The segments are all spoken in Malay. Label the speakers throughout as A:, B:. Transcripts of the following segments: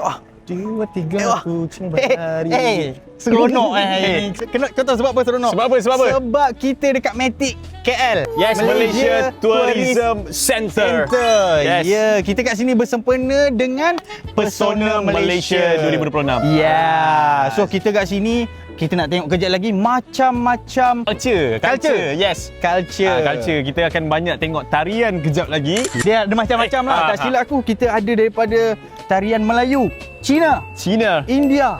A: Wah.
B: 2, 3 kucing berlari.
A: Seronok Kau tahu sebab apa seronok?
B: Sebab apa?
A: Sebab kita dekat Matic KL.
B: Yes, Malaysia Tourism Center. Yes.
A: Ya, kita kat sini bersempena dengan Pesona Malaysia
B: 2026.
A: Ya. So kita kat sini kita nak tengok kejap lagi macam-macam
B: Culture. Yes. Culture. Kita akan banyak tengok tarian kejap lagi.
A: Dia ada macam-macam lah. Tak silap aku, kita ada daripada tarian Melayu, Cina, India,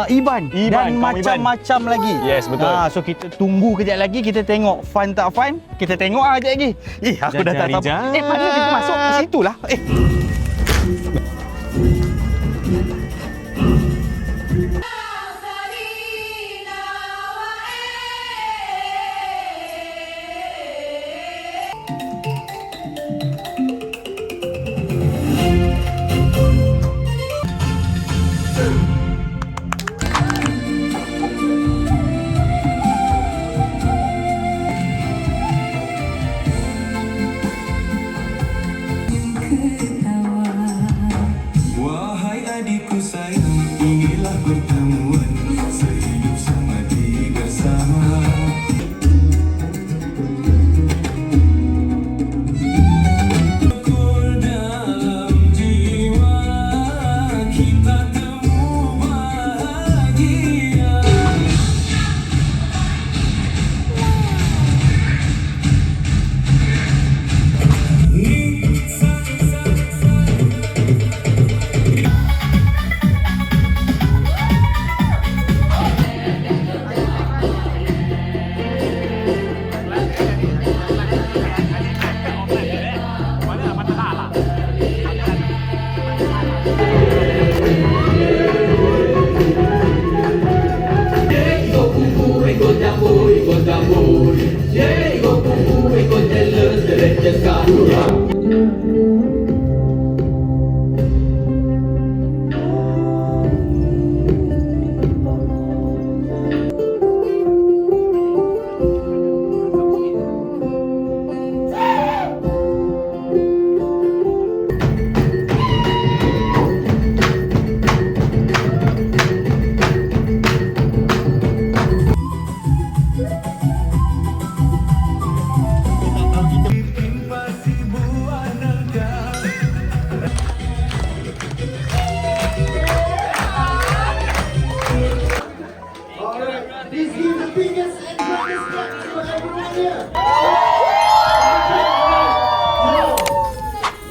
A: Iban dan macam-macam lagi.
B: Yes, betul.
A: So kita tunggu kejap lagi, kita tengok fun tak fun. Kita tengok kejap lagi. Aku dah tak sabar. Mana kita masuk ke situ lah.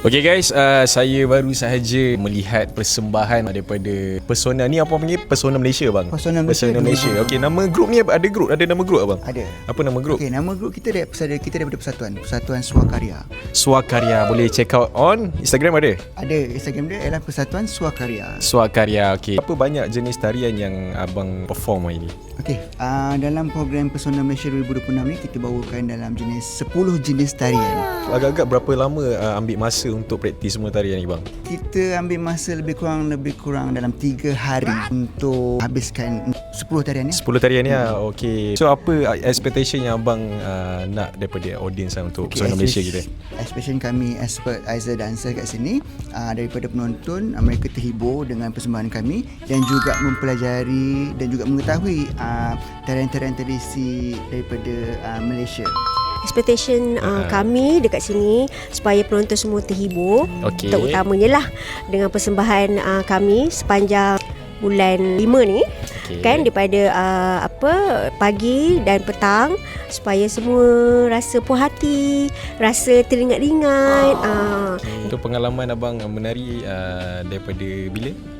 B: Okay guys, saya baru sahaja melihat persembahan daripada Pesona ni, apa panggil? Pesona Malaysia bang?
C: Pesona Malaysia.
B: Okay, nama grup ni ada nama grup abang?
C: Ada.
B: Apa nama grup?
C: Okay, nama grup kita daripada Persatuan Swakarya.
B: Swakarya, boleh check out on Instagram ada?
C: Ada, Instagram dia ialah Persatuan Swakarya.
B: Swakarya, okay. Apa banyak jenis tarian yang abang perform hari ni?
C: Okay, dalam program Pesona Malaysia 2026 ni kita bawakan dalam 10 jenis tarian.
B: Agak-agak berapa lama ambil masa untuk praktis semua tarian ni bang?
C: Kita ambil masa lebih kurang dalam 3 hari untuk habiskan 10 tarian ni.
B: 10 tarian ni okay. So apa expectation yang abang nak daripada audience untuk Pesona Malaysia kita?
C: Expectation kami as a dancer kat sini, daripada penonton, mereka terhibur dengan persembahan kami dan juga mempelajari dan juga mengetahui tarian-tarian tradisi daripada Malaysia.
D: Expectation kami dekat sini supaya penonton semua terhibur, terutamanya lah dengan persembahan kami sepanjang bulan 5 ni, kan, daripada pagi dan petang, supaya semua rasa puas hati, rasa teringat-ingat.
B: Untuk pengalaman abang menari daripada bila?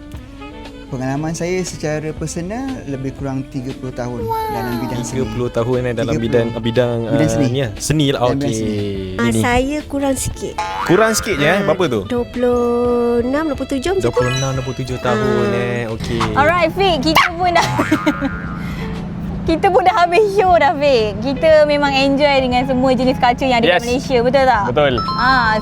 C: Pengalaman saya secara personal lebih kurang 30 tahun dalam bidang seni.
B: 30 tahun dalam bidang seni. Seni lah. Okey.
D: Saya kurang sikit.
B: Kurang sikit je berapa tu?
D: 26, 27 macam tu.
B: 26, 27 tahun okey.
E: Alright Fik, kita pun dah habis show dah Fik. Kita memang enjoy dengan semua jenis culture yang ada kat Malaysia, betul tak?
B: Betul.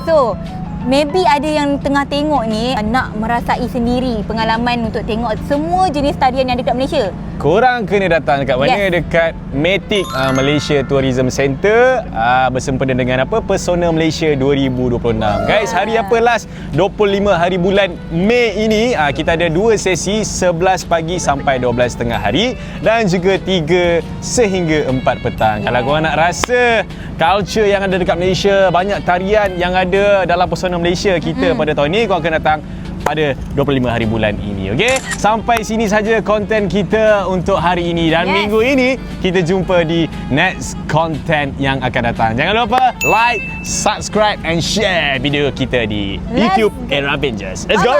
E: So maybe ada yang tengah tengok ni nak merasai sendiri pengalaman untuk tengok semua jenis tarian yang ada dekat Malaysia.
F: Korang kena datang dekat mana? Dekat Matic Malaysia Tourism Centre bersempena dengan apa? Pesona Malaysia 2026. Guys, hari apa last? 25 hari bulan Mei ini kita ada 2 sesi 11 pagi sampai 12 tengah hari dan juga 3 sehingga 4 petang. Kalau korang nak rasa culture yang ada dekat Malaysia, banyak tarian yang ada dalam pesona Malaysia kita pada tahun ni, korang akan datang pada 25 hari bulan ini. Okey, sampai sini saja konten kita untuk hari ini dan minggu ini kita jumpa di next content yang akan datang. Jangan lupa like, subscribe and share video kita di YouTube Era Avengers. Let's go.